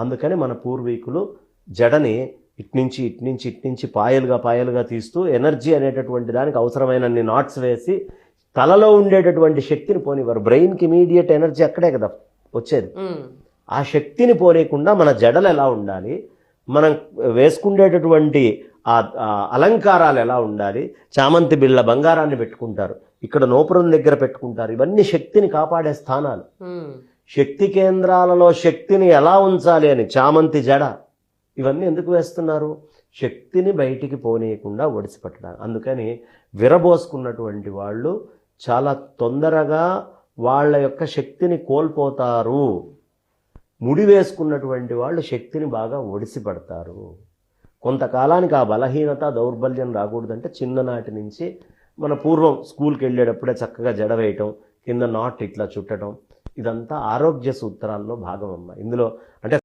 అందుకని మన పూర్వీకులు జడని ఇట్నుంచి పాయలుగా తీస్తూ ఎనర్జీ అనేటటువంటి దానికి అవసరమైనన్ని నాట్స్ వేసి తలలో ఉండేటటువంటి శక్తిని పోనివ్వరు. బ్రెయిన్కి ఇమీడియట్ ఎనర్జీ అక్కడే కదా వచ్చేది. ఆ శక్తిని పోనీయకుండా మన జడలు ఎలా ఉండాలి, మనం వేసుకునేటటువంటి ఆ అలంకారాలు ఎలా ఉండాలి, చామంతి బిళ్ళ బంగారాన్ని పెట్టుకుంటారు, ఇక్కడ నోపురం దగ్గర పెట్టుకుంటారు. ఇవన్నీ శక్తిని కాపాడే స్థానాలు. శక్తి కేంద్రాలలో శక్తిని ఎలా ఉంచాలి అని చామంతి జడ ఇవన్నీ ఎందుకు వేస్తున్నారు? శక్తిని బయటికి పోనీయకుండా ఒడిసిపట్టడానికి. అందుకని విరబోసుకున్నటువంటి వాళ్ళు చాలా తొందరగా వాళ్ళ యొక్క శక్తిని కోల్పోతారు. ముడి వేసుకున్నటువంటి వాళ్ళు శక్తిని బాగా ఒడిసిపడతారు. కొంతకాలానికి ఆ బలహీనత దౌర్బల్యం రాకూడదంటే చిన్ననాటి నుంచి మన పూర్వం స్కూల్కి వెళ్ళేటప్పుడే చక్కగా జడ వేయటం, కింద నాట్ ఇట్లా చుట్టడం, ఇదంతా ఆరోగ్య సూత్రాల్లో భాగం అమ్మ. ఇందులో అంటే